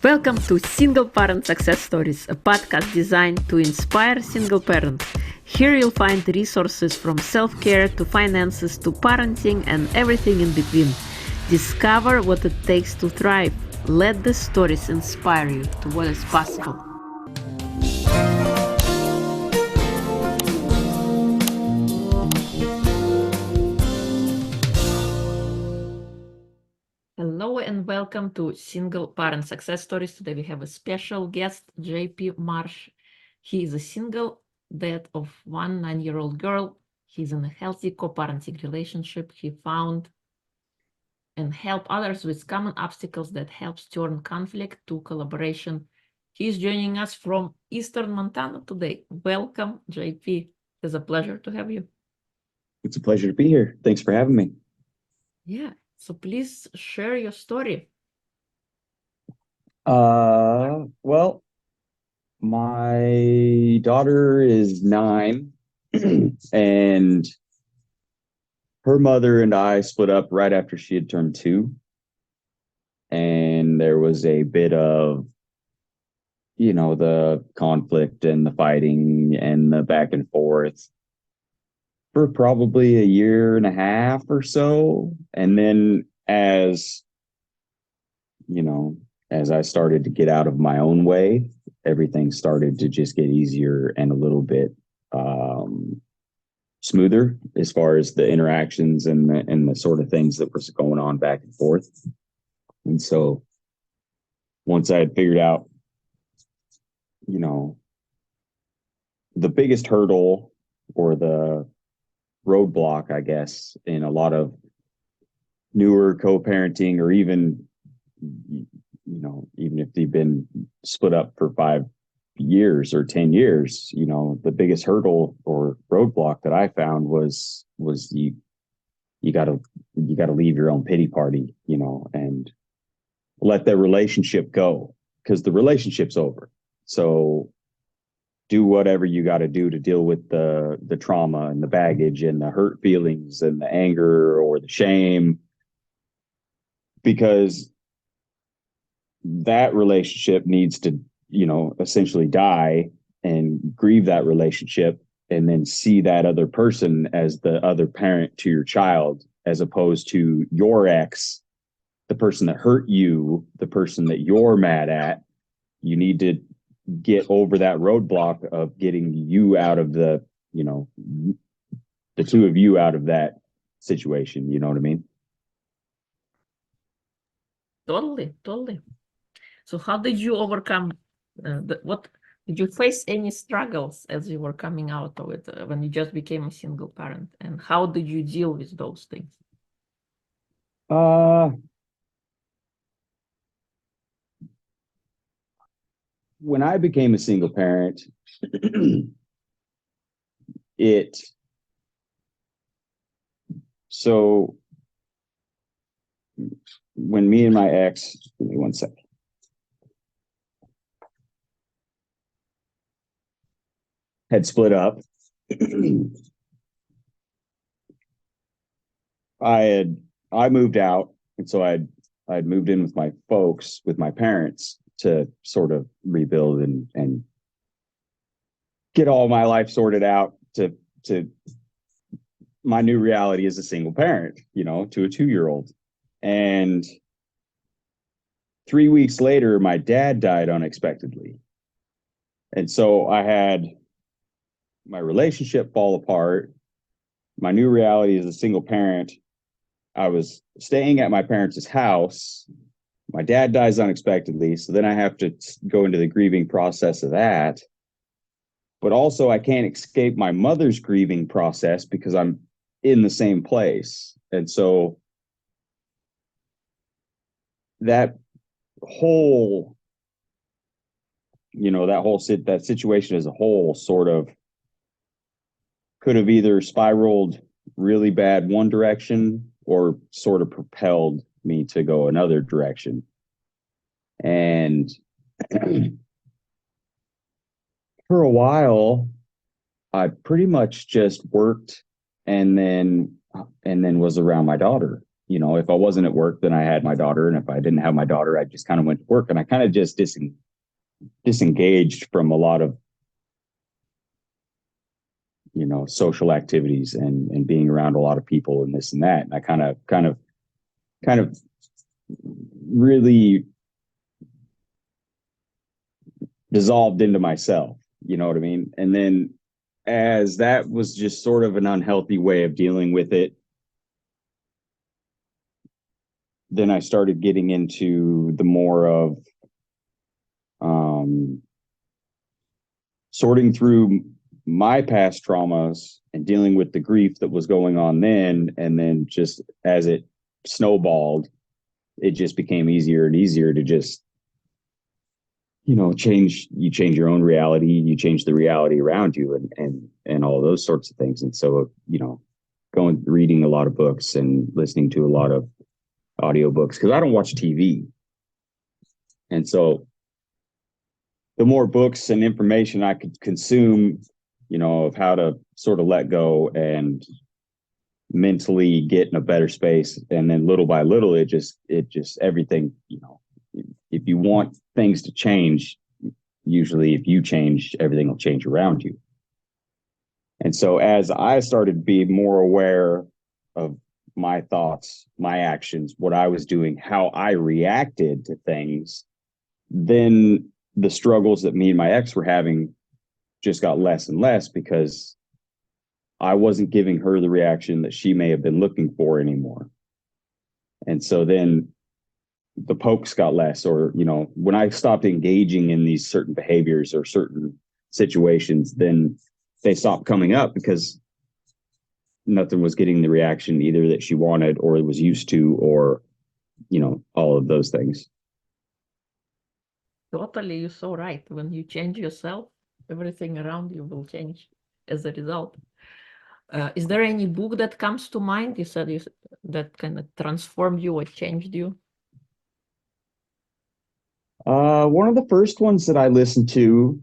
Welcome to Single Parent Success Stories, a podcast designed to inspire single parents. Here you'll find resources from self-care to finances to parenting and everything in between. Discover what it takes to thrive. Let the stories inspire you to what is possible. Hello and welcome to Single Parent Success Stories. Today we have a special guest, JP Marsh. He is a single dad of one 9-year-old girl. He's in a healthy co-parenting relationship. He found and help others with common obstacles that helps turn conflict to collaboration. He's joining us from Eastern Montana today. Welcome, JP. It's a pleasure to have you. It's a pleasure to be here. Thanks for having me. Yeah, so please share your story. Well, my daughter is 9 and her mother and I split up right after she had turned 2. And there was a bit of, the conflict and the fighting and the back and forth for probably a year and a half or so. And then you know, as I started to get out of my own way, everything started to just get easier and a little bit smoother as far as the interactions and the sort of things that were going on back and forth. And so once I had figured out, the biggest hurdle or the roadblock, I guess, in a lot of newer co-parenting, or even if they've been split up for 5 years or 10 years, the biggest hurdle or roadblock that I found was you gotta leave your own pity party, and let that relationship go, because the relationship's over. So do whatever you got to do to deal with the trauma and the baggage and the hurt feelings and the anger or the shame, because that relationship needs to, essentially die, and grieve that relationship, and then see that other person as the other parent to your child, as opposed to your ex, the person that hurt you, the person that you're mad at. You need to get over that roadblock of getting you out of the two of you out of that situation. You know what I mean? Totally. So how did you overcome what did you face any struggles as you were coming out of it when you just became a single parent, and how did you deal with those things? When I became a single parent, it so when me and my ex, give me one second. Had split up, I moved out, and so I'd moved in with my folks, with my parents, to sort of rebuild and get all my life sorted out to my new reality as a single parent, to a 2-year-old. And 3 weeks later, my dad died unexpectedly. And so I had my relationship fall apart. My new reality as a single parent. I was staying at my parents' house. My dad dies unexpectedly, so then I have to go into the grieving process of that. But also, I can't escape my mother's grieving process because I'm in the same place. And so that whole, that situation as a whole sort of could have either spiraled really bad one direction or sort of propelled me to go another direction. And for a while, I pretty much just worked and then was around my daughter. if I wasn't at work, then I had my daughter. And if I didn't have my daughter, I just kind of went to work, and I kind of just disengaged from a lot of, social activities and being around a lot of people and this and that. And I kind of really dissolved into myself, you know what I mean? And then as that was just sort of an unhealthy way of dealing with it, then I started getting into the more of sorting through my past traumas and dealing with the grief that was going on then. And then just as it snowballed, it just became easier and easier to just, change your own reality, you change the reality around you, and all those sorts of things. And so, reading a lot of books and listening to a lot of audiobooks, because I don't watch TV. And so the more books and information I could consume, of how to sort of let go and mentally get in a better space. And then little by little, it just everything, if you want things to change, usually if you change, everything will change around you. And so as I started being more aware of my thoughts, my actions, what I was doing, how I reacted to things, then the struggles that me and my ex were having just got less and less, because I wasn't giving her the reaction that she may have been looking for anymore. And so then the pokes got less, or, when I stopped engaging in these certain behaviors or certain situations, then they stopped coming up, because nothing was getting the reaction either that she wanted or was used to, or, all of those things. Totally, you're so right. When you change yourself, everything around you will change as a result. Is there any book that comes to mind? You said that kind of transformed you or changed you? One of the first ones that I listened to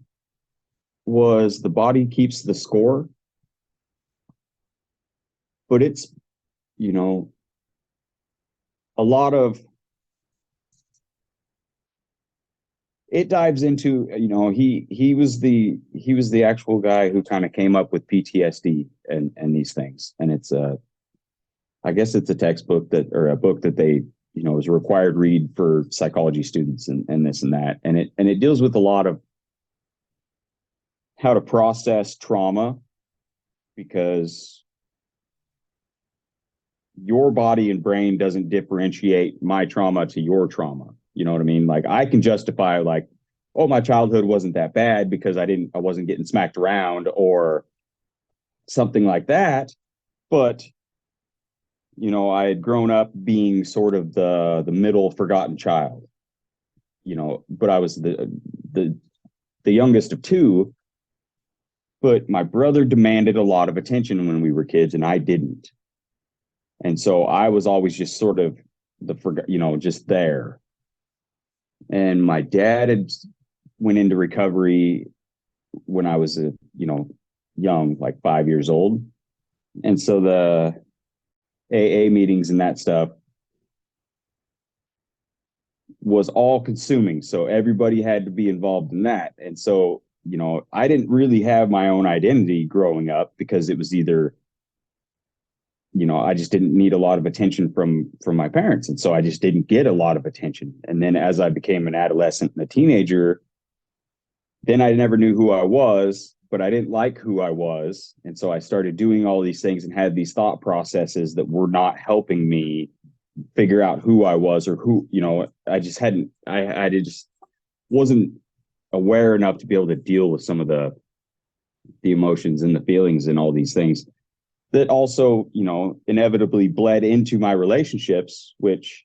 was The Body Keeps the Score. But it's, a lot of, it dives into, he was the actual guy who kind of came up with PTSD and these things. And it's I guess it's a textbook or a book that they, is a required read for psychology students and this and that. And it deals with a lot of how to process trauma, because your body and brain doesn't differentiate my trauma to your trauma. You know what I mean? Like, I can justify, like, oh, my childhood wasn't that bad because I wasn't getting smacked around or something like that. But, I had grown up being sort of the middle forgotten child, but I was the youngest of two. But my brother demanded a lot of attention when we were kids, and I didn't. And so I was always just sort of just there. And my dad had went into recovery when I was young, like 5 years old. And so the AA meetings and that stuff was all consuming. So everybody had to be involved in that. And so, I didn't really have my own identity growing up, because it was either, I just didn't need a lot of attention from my parents. And so I just didn't get a lot of attention. And then as I became an adolescent and a teenager, then I never knew who I was, but I didn't like who I was. And so I started doing all these things and had these thought processes that were not helping me figure out who I was, or who, I just wasn't aware enough to be able to deal with some of the emotions and the feelings and all these things that also, inevitably bled into my relationships, which,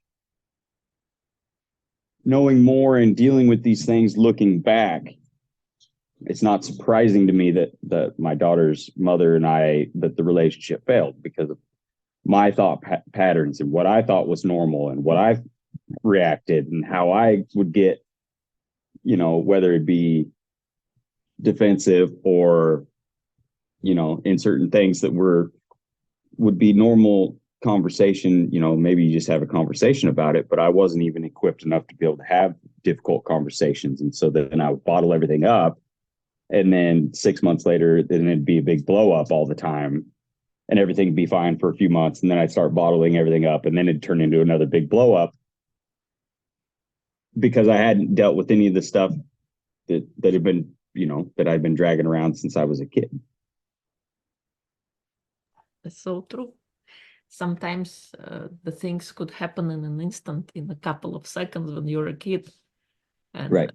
knowing more and dealing with these things, looking back, it's not surprising to me that my daughter's mother and that the relationship failed, because of my thought patterns and what I thought was normal and what I reacted and how I would get, whether it be defensive or, in certain things that would be normal conversation, maybe you just have a conversation about it, but I wasn't even equipped enough to be able to have difficult conversations. And so then I would bottle everything up. And then 6 months later, then it'd be a big blow up all the time and everything would be fine for a few months. And then I'd start bottling everything up and then it'd turn into another big blow up because I hadn't dealt with any of the stuff that had been, that I'd been dragging around since I was a kid. That's so true. Sometimes the things could happen in an instant, in a couple of seconds when you're a kid. And right.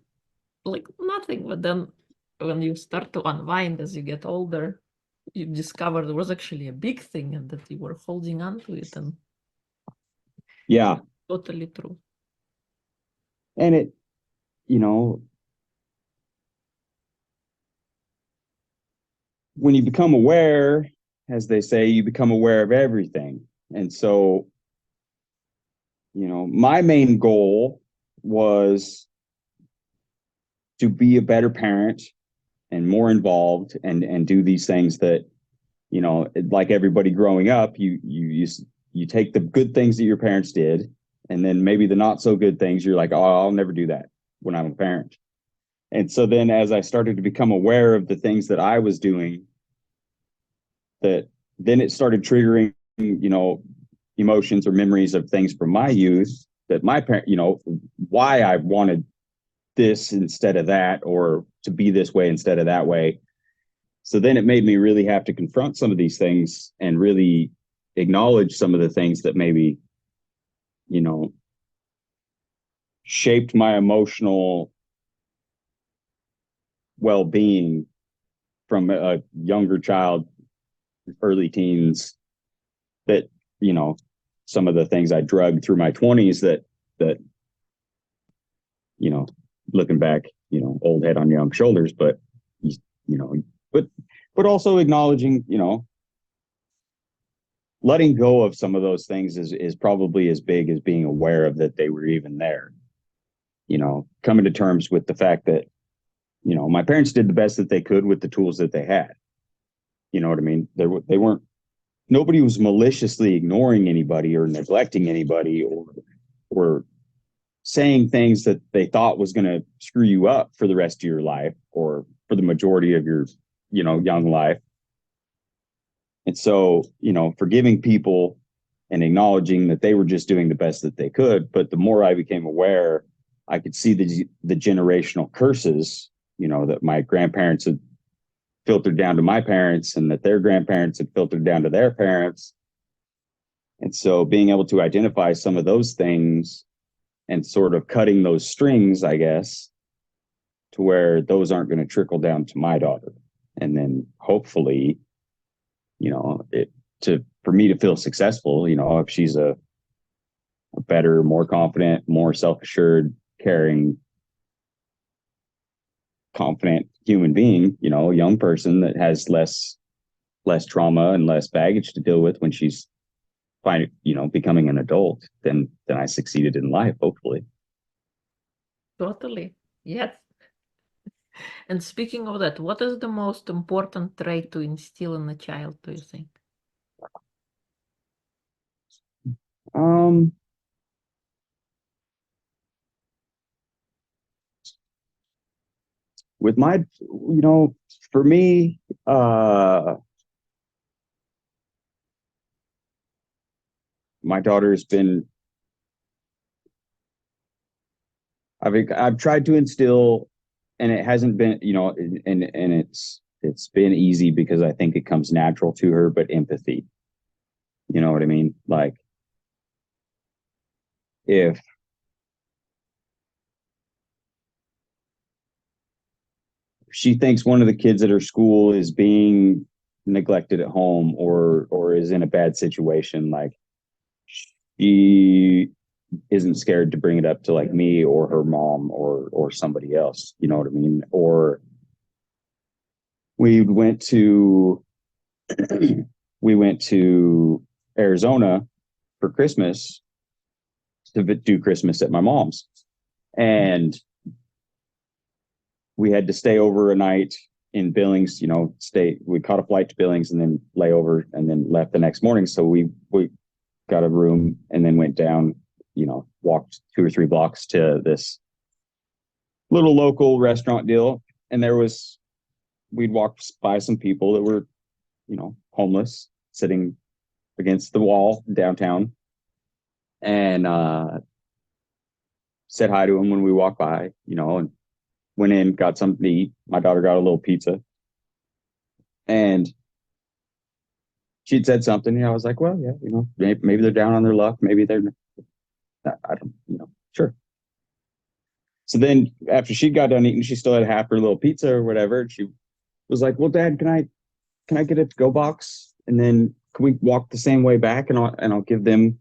Like nothing. But then when you start to unwind as you get older, you discover there was actually a big thing and that you were holding on to it. And yeah, totally true. And it, when you become aware, as they say, you become aware of everything. And so, my main goal was to be a better parent and more involved and do these things that, like everybody growing up, you take the good things that your parents did, and then maybe the not so good things, you're like, oh, I'll never do that when I'm a parent. And so then as I started to become aware of the things that I was doing, that then it started triggering, emotions or memories of things from my youth that my parent, why I wanted this instead of that, or to be this way instead of that way. So then it made me really have to confront some of these things and really acknowledge some of the things that maybe, shaped my emotional well-being from a younger child, early teens, that, some of the things I drugged through my 20s that, looking back, old head on young shoulders, but, but also acknowledging, letting go of some of those things is probably as big as being aware of that they were even there. Coming to terms with the fact that, my parents did the best that they could with the tools that they had. You know what I mean? They weren't, nobody was maliciously ignoring anybody or neglecting anybody or saying things that they thought was going to screw you up for the rest of your life or for the majority of your, young life. And so, forgiving people and acknowledging that they were just doing the best that they could. But the more I became aware, I could see the generational curses, that my grandparents had filtered down to my parents and that their grandparents had filtered down to their parents. And so being able to identify some of those things and sort of cutting those strings, I guess, to where those aren't going to trickle down to my daughter. And then hopefully, for me to feel successful, if she's a better, more confident, more self-assured, caring, confident human being, a young person that has less trauma and less baggage to deal with when she's becoming an adult, then I succeeded in life, hopefully. Totally. Yes. And speaking of that, what is the most important trait to instill in a child, do you think? With my, for me, my daughter's been, I've tried to instill, and it hasn't been, and it's been easy because I think it comes natural to her, but empathy. You know what I mean? Like, if she thinks one of the kids at her school is being neglected at home or is in a bad situation, like, she isn't scared to bring it up to like me or her mom or somebody else. You know what I mean? Or we went to Arizona for Christmas to do Christmas at my mom's, and we had to stay over a night in Billings. We caught a flight to Billings and then lay over and then left the next morning. So we got a room, and then went down, walked 2 or 3 blocks to this little local restaurant deal. And we'd walked by some people that were, homeless, sitting against the wall downtown, and said hi to them when we walked by, and went in, got something to eat. My daughter got a little pizza, and she'd said something. I was like, well, yeah, maybe they're down on their luck. Maybe they're, I don't, sure. So then after she got done eating, she still had half her little pizza or whatever. And she was like, well, Dad, can I get a to-go box? And then can we walk the same way back, and I'll give them,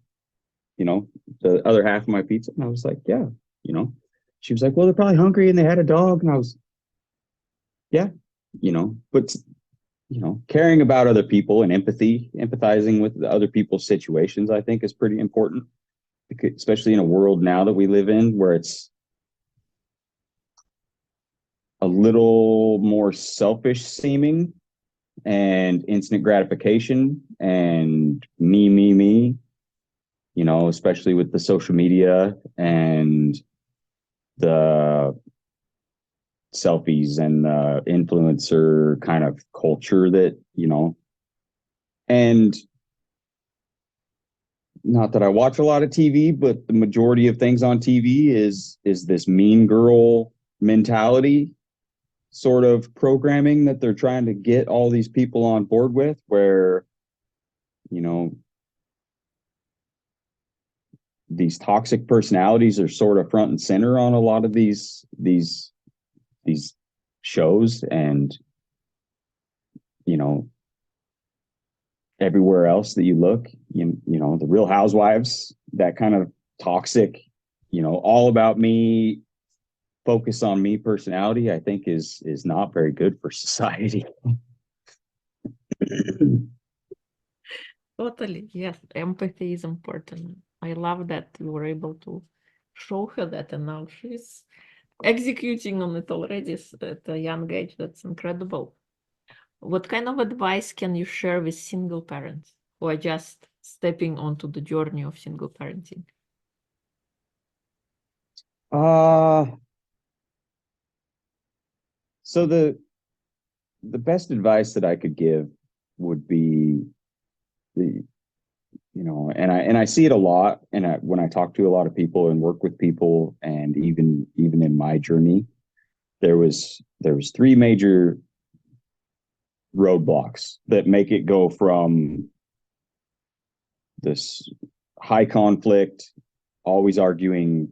the other half of my pizza? And I was like, yeah, she was like, well, they're probably hungry and they had a dog. And I was, yeah, but caring about other people and empathizing with the other people's situations, I think, is pretty important, especially in a world now that we live in where it's a little more selfish seeming and instant gratification and me, especially with the social media and the selfies and the influencer kind of culture that, and not that I watch a lot of TV, but the majority of things on TV is this mean girl mentality sort of programming that they're trying to get all these people on board with, where, these toxic personalities are sort of front and center on a lot of these shows, and everywhere else that you look, the Real Housewives, that kind of toxic, all about me, focus on me personality, I think is not very good for society. Totally, yes. Empathy is important. I love that you were able to show her that, and now she's executing on it already at a young age. That's incredible. What kind of advice can you share with single parents who are just stepping onto the journey of single parenting? So the best advice that I could give would be the, and I see it a lot, and when I talk to a lot of people and work with people, and even in my journey, there was 3 major roadblocks that make it go from this high conflict, always arguing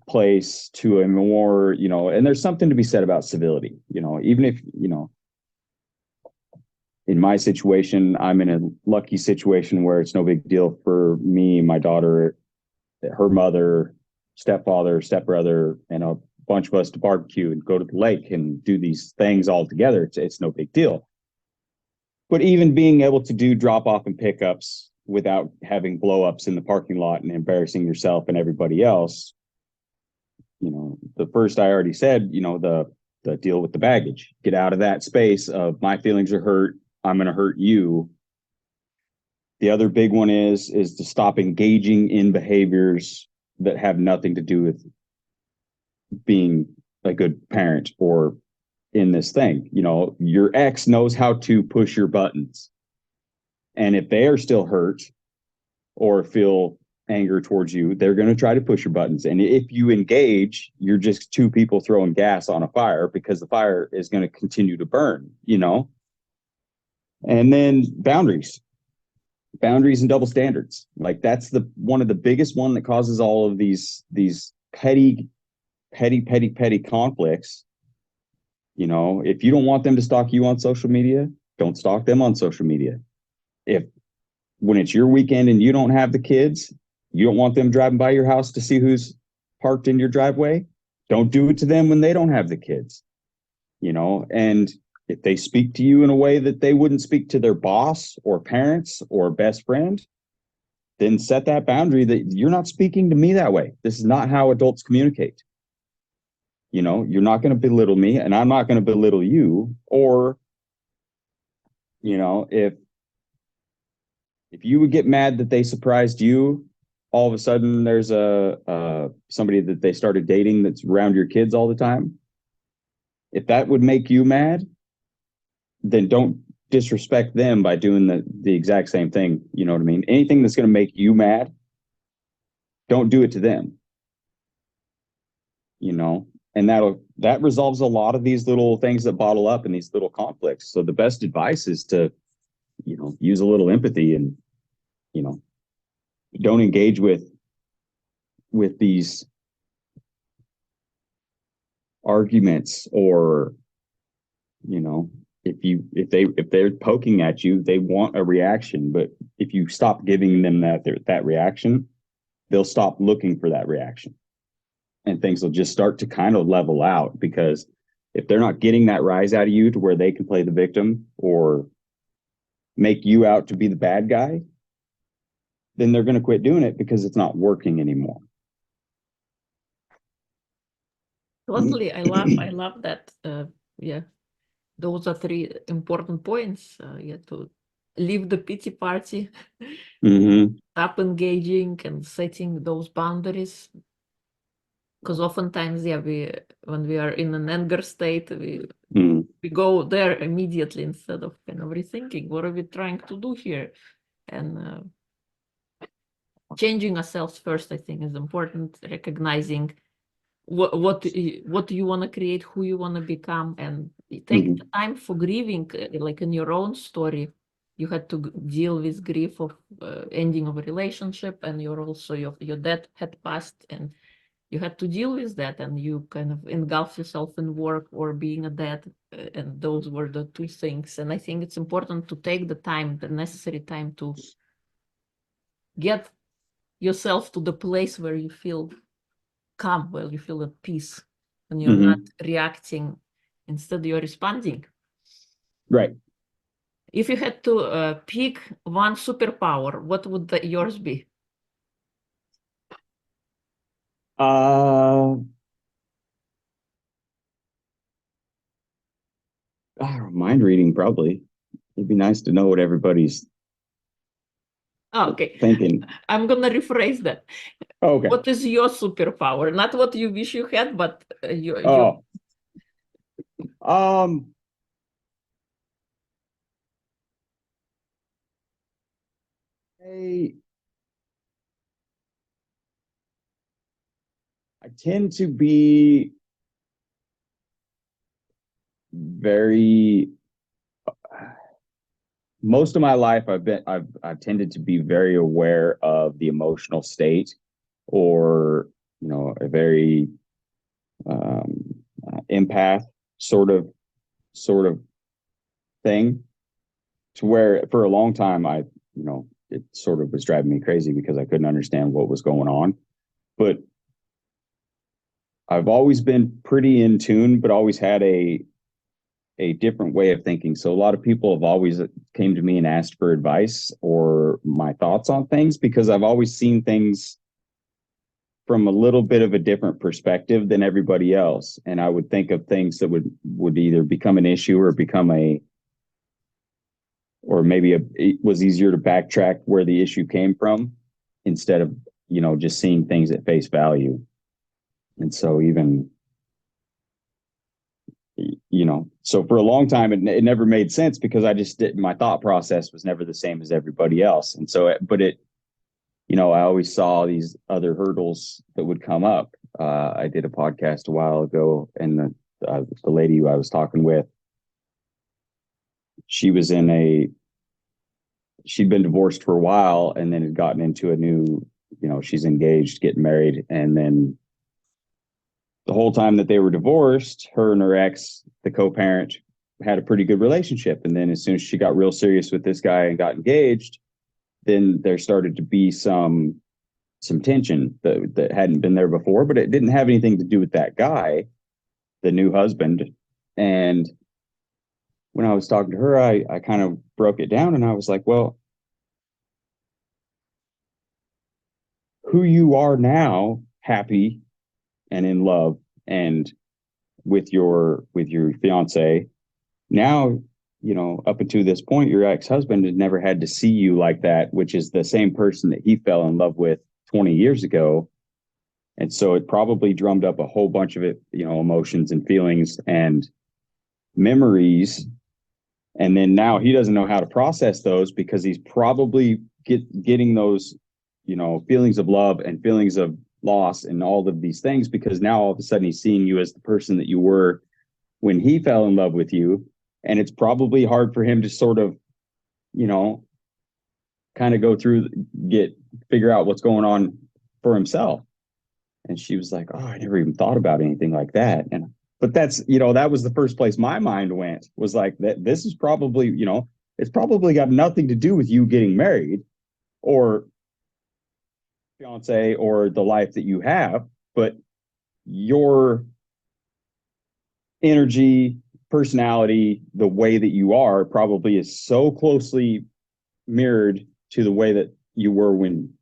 place to a more, and there's something to be said about civility, even if, in my situation, I'm in a lucky situation where it's no big deal for me, my daughter, her mother, stepfather, stepbrother, and a bunch of us to barbecue and go to the lake and do these things all together. It's no big deal. But even being able to do drop off and pickups without having blow ups in the parking lot and embarrassing yourself and everybody else, the first I already said, the deal with the baggage, get out of that space of my feelings are hurt, I'm going to hurt you. The other big one is to stop engaging in behaviors that have nothing to do with being a good parent or in this thing. Your ex knows how to push your buttons. And if they are still hurt or feel anger towards you, they're going to try to push your buttons. And if you engage, you're just 2 people throwing gas on a fire, because the fire is going to continue to burn, And then boundaries and double standards. Like, that's one of the biggest one that causes all of these petty conflicts. If you don't want them to stalk you on social media, don't stalk them on social media. When it's your weekend and you don't have the kids, you don't want them driving by your house to see who's parked in your driveway, don't do it to them when they don't have the kids. And if they speak to you in a way that they wouldn't speak to their boss or parents or best friend, then set that boundary that you're not speaking to me that way. This is not how adults communicate. You're not going to belittle me, and I'm not going to belittle you. Or, if If you would get mad that they surprised you, all of a sudden there's a somebody that they started dating that's around your kids all the time. If that would make you mad, then don't disrespect them by doing the exact same thing. You know what I mean? Anything that's going to make you mad, don't do it to them. You know, and that resolves a lot of these little things that bottle up in these little conflicts. So the best advice is to, you know, use a little empathy and, you know, don't engage with these arguments, or, you know, if they're poking at you, they want a reaction. But if you stop giving them that reaction, they'll stop looking for that reaction, and things will just start to kind of level out. Because if they're not getting that rise out of you to where they can play the victim or make you out to be the bad guy, then they're going to quit doing it because it's not working anymore. Totally. I love that. Yeah. Those are three important points. Yeah, to leave the pity party, stop engaging and setting those boundaries. Because oftentimes, yeah, when we are in an anger state, we go there immediately instead of kind of rethinking what are we trying to do here, and changing ourselves first, I think, is important. Recognizing what do you want to create, who you want to become, and take the time for grieving. Like in your own story, you had to deal with grief of ending of a relationship, and your dad had passed, and you had to deal with that, and you kind of engulf yourself in work or being a dad, and those were the two things. And I think it's important to take the necessary time to get yourself to the place where you feel calm, where you feel at peace, and you're not reacting, instead you're responding. Right. If you had to pick one superpower, what would yours be? I don't mind reading, probably. It'd be nice to know what everybody's thinking. I'm gonna rephrase that. Okay. What is your superpower? Not what you wish you had, but your I tend to be very, most of my life I've tended to be very aware of the emotional state, or, you know, a very empath sort of thing, to where for a long time it sort of was driving me crazy because I couldn't understand what was going on. But I've always been pretty in tune, but always had a different way of thinking. So a lot of people have always came to me and asked for advice or my thoughts on things, because I've always seen things from a little bit of a different perspective than everybody else. And I would think of things that would either become an issue or it was easier to backtrack where the issue came from, instead of, you know, just seeing things at face value. And so even, you know, so for a long time, it never made sense, because my thought process was never the same as everybody else. And so, you know, I always saw these other hurdles that would come up. I did a podcast a while ago, and the lady who I was talking with, she'd been divorced for a while, and then had gotten into a new, you know, she's engaged, getting married. And then the whole time that they were divorced, her and her ex, the co-parent, had a pretty good relationship. And then as soon as she got real serious with this guy and got engaged, then there started to be some tension that hadn't been there before, but it didn't have anything to do with that guy, the new husband. And when I was talking to her, I kind of broke it down, and I was like, well, who you are now, happy and in love and with your fiance, now up until this point, your ex-husband had never had to see you like that, which is the same person that he fell in love with 20 years ago. And so it probably drummed up a whole bunch of it, emotions and feelings and memories. And then now he doesn't know how to process those because he's probably getting those, feelings of love and feelings of loss and all of these things, because now all of a sudden he's seeing you as the person that you were when he fell in love with you. And it's probably hard for him to sort of, kind of go through, figure out what's going on for himself. And she was like, oh, I never even thought about anything like that. But that's, that was the first place my mind went, was like, that this is probably, it's probably got nothing to do with you getting married or fiance or the life that you have, but your energy, personality, the way that you are probably is so closely mirrored to the way that you were when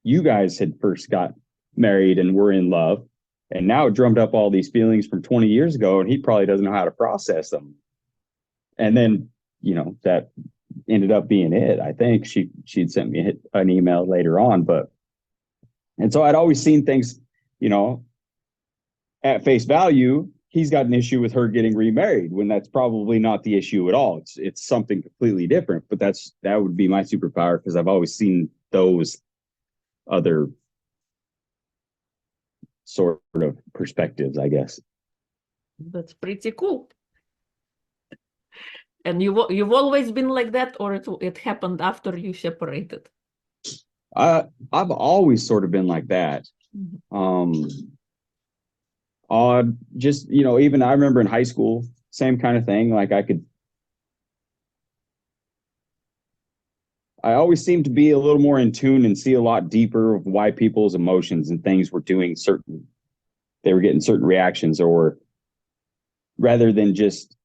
you guys had first got married and were in love. And now it drummed up all these feelings from 20 years ago, and he probably doesn't know how to process them. And then, that ended up being it. I think she'd sent me an email later on, and so I'd always seen things, at face value. He's got an issue with her getting remarried when that's probably not the issue at all. It's something completely different, but that would be my superpower, because I've always seen those other sort of perspectives, I guess. That's pretty cool. And you've always been like that, or it happened after you separated? I've always sort of been like that. Just, even I remember in high school, same kind of thing. Like I always seemed to be a little more in tune and see a lot deeper of why people's emotions and things were they were getting certain reactions, or rather than just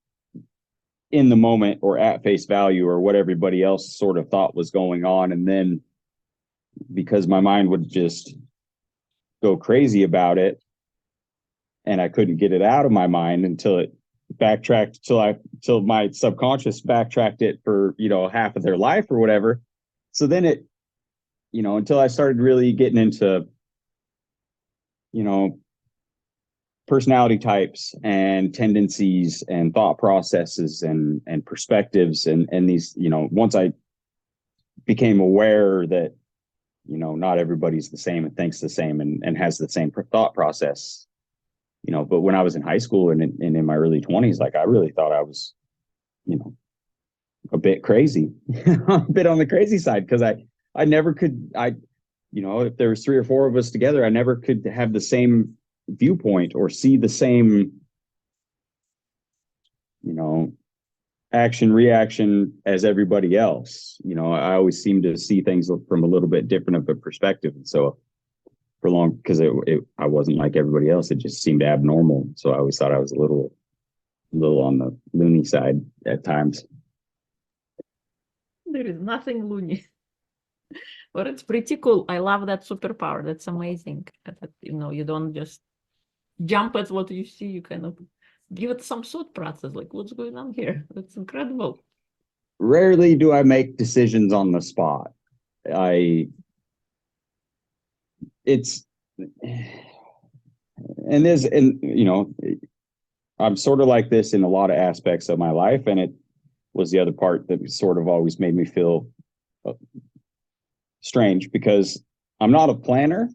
in the moment or at face value or what everybody else sort of thought was going on. And then because my mind would just go crazy about it, and I couldn't get it out of my mind until it backtracked, till my subconscious backtracked it for, half of their life or whatever. So then it, until I started really getting into, personality types and tendencies and thought processes and perspectives and these, once I became aware that, not everybody's the same and thinks the same and has the same thought process, but when I was in high school and in my early 20s, like, I really thought I was, a bit crazy, a bit on the crazy side, because I never could, if there was 3 or 4 of us together, I never could have the same viewpoint or see the same, action reaction as everybody else. I always seem to see things from a little bit different of a perspective. And so for long, because I wasn't like everybody else, it just seemed abnormal. So I always thought I was a little on the loony side at times. There is nothing loony. But it's pretty cool. I love that superpower. That's amazing. That, you don't just jump at what you see. You kind of give it some thought process, like, what's going on here? That's incredible. Rarely do I make decisions on the spot. I'm sort of like this in a lot of aspects of my life, and it was the other part that sort of always made me feel strange, because I'm not a planner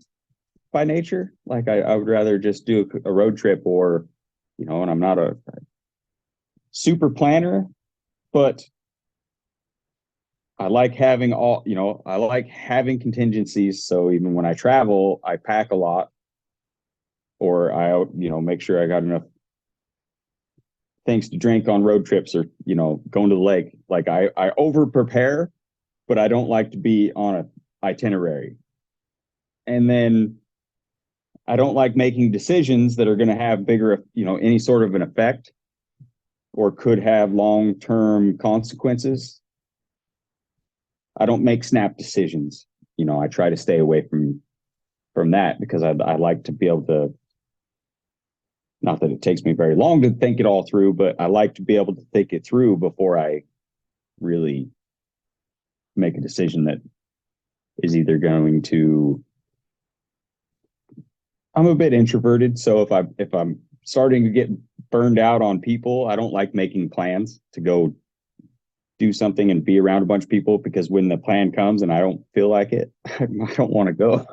by nature. Like I would rather just do a road trip, or, and I'm not a super planner, but I like having I like having contingencies. So even when I travel, I pack a lot, or I, make sure I got enough things to drink on road trips, or, going to the lake. Like I over prepare, but I don't like to be on an itinerary. And then I don't like making decisions that are going to have bigger, any sort of an effect or could have long-term consequences. I don't make snap decisions. I try to stay away from that, because I like to be able to Not that it takes me very long to think it all through, but I like to be able to think it through before I really make a decision that is either going to. I'm a bit introverted, so if I'm starting to get burned out on people, I don't like making plans to go do something and be around a bunch of people, because when the plan comes and I don't feel like it, I don't want to go.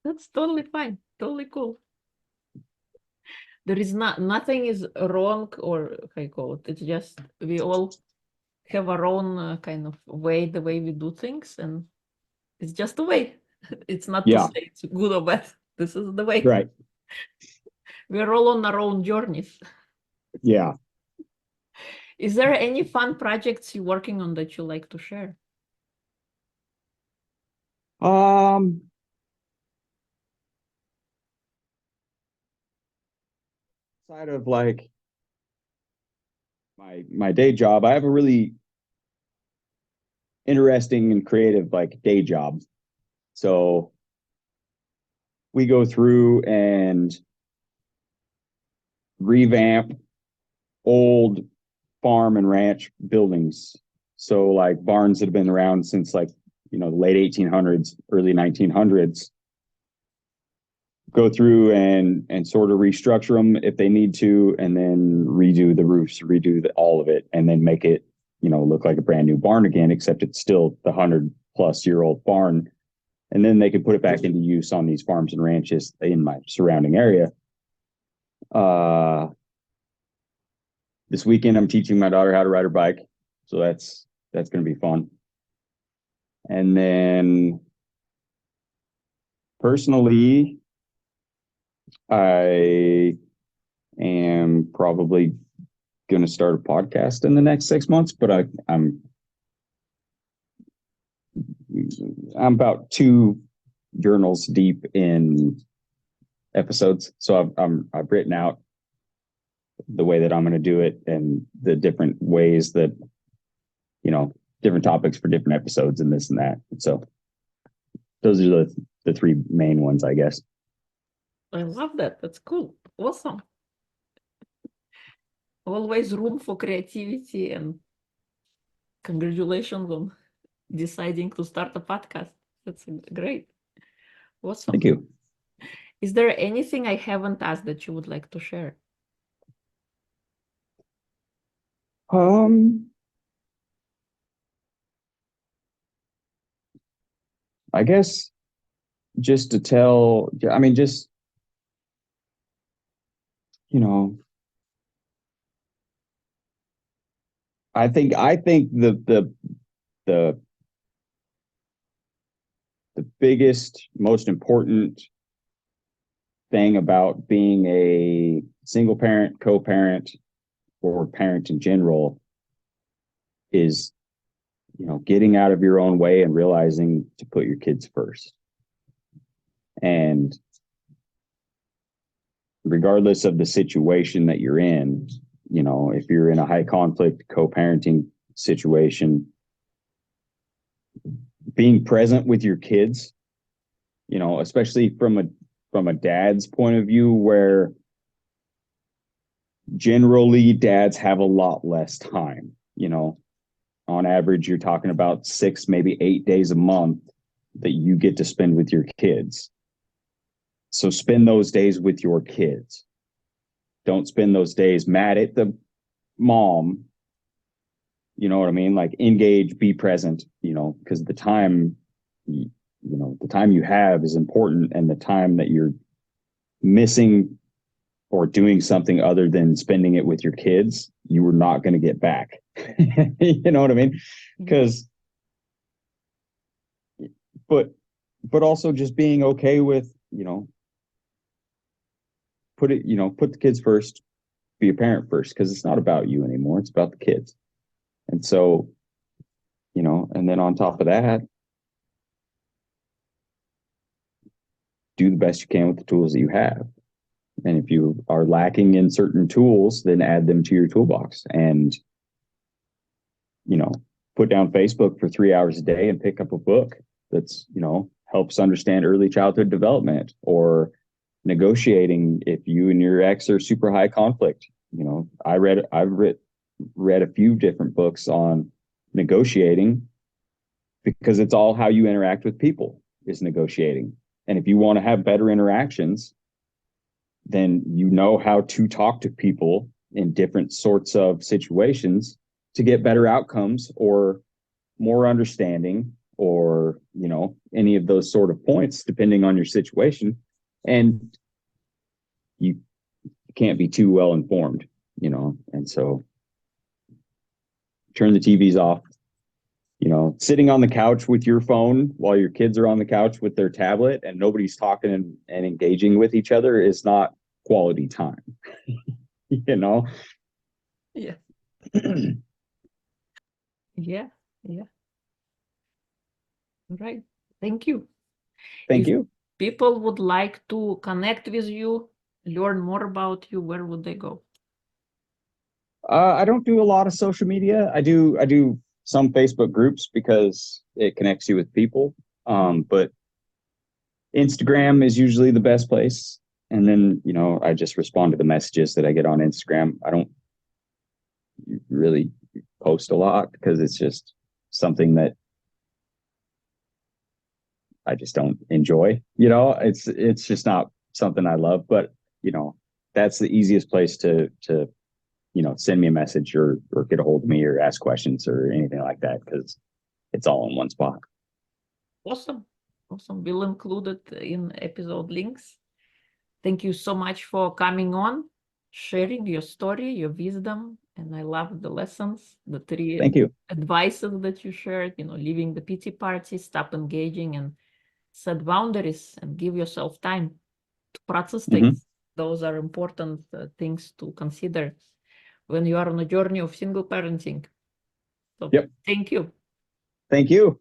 That's totally fine. Totally cool. There is nothing is wrong, or how you call it. It's just we all have our own kind of way, the way we do things, and it's just the way. It's not to Yeah, say it's good or bad. This is the way. right. We're all on our own journeys. Yeah. Is there any fun projects you're working on that you like to share? Um, Side of like my day job, I have a really interesting and creative like day job. So we go through and revamp old farm and ranch buildings. So like barns that have been around since like, the late 1800s, early 1900s, go through and sort of restructure them if they need to, and then redo the roofs, all of it, and then make it, look like a brand new barn again, except it's still the 100-plus-year-old barn. And then they could put it back into use on these farms and ranches in my surrounding area. This weekend, I'm teaching my daughter how to ride her bike, so that's going to be fun. And then personally, I am probably going to start a podcast in the next 6 months, but I'm about 2 journals deep in episodes, so I've written out the way that I'm going to do it and the different ways that, different topics for different episodes and this and that. So those are the 3 main ones, I guess. I love that. That's cool. Awesome. Always room for creativity, and congratulations on deciding to start a podcast. That's great. Awesome. Thank you. Is there anything I haven't asked that you would like to share? I guess just to tell, I mean, just, I think the biggest, most important thing about being a single parent, co-parent, or parent in general is, getting out of your own way and realizing to put your kids first. And regardless of the situation that you're in, if you're in a high conflict co-parenting situation, being present with your kids, especially from a dad's point of view, where generally dads have a lot less time. On average, you're talking about 6, maybe 8 days a month that you get to spend with your kids. So spend those days with your kids. Don't spend those days mad at the mom. You know what I mean? Like, engage, be present, because the time you have is important, and the time that you're missing or doing something other than spending it with your kids, you were not going to get back. You know what I mean? Because, but also just being okay with, put the kids first, be a parent first, because it's not about you anymore. It's about the kids. And so, and then on top of that, do the best you can with the tools that you have. And if you are lacking in certain tools, then add them to your toolbox. And, put down Facebook for 3 hours a day and pick up a book that's, helps understand early childhood development, or negotiating if you and your ex are super high conflict. You know, I've read a few different books on negotiating, because it's all how you interact with people is negotiating. And if you want to have better interactions, then you know how to talk to people in different sorts of situations to get better outcomes or more understanding, or, you know, any of those sort of points depending on your situation. And you can't be too well informed, you know. And so turn the TVs off. You know, sitting on the couch with your phone while your kids are on the couch with their tablet and nobody's talking and engaging with each other is not quality time. You know? Yeah. Yeah. Yeah. Right. Thank you. Thank If you. people would like to connect with you, learn more about you, where would they go? I don't do a lot of social media. I do some Facebook groups because it connects you with people. But Instagram is usually the best place. And then, you know, I just respond to the messages that I get on Instagram. I don't really post a lot because it's just something that I just don't enjoy. You know, it's just not something I love. But, you know, that's the easiest place to you know, send me a message or get a hold of me or ask questions or anything like that, because it's all in one spot. Awesome. Awesome. We'll include it in episode links. Thank you so much for coming on, sharing your story, your wisdom. And I love the lessons, the three Thank you. advices that you shared, you know, leaving the pity party, stop engaging, and set boundaries and give yourself time to process things. Those are important things to consider when you are on a journey of single parenting. So Yep. thank you. Thank you.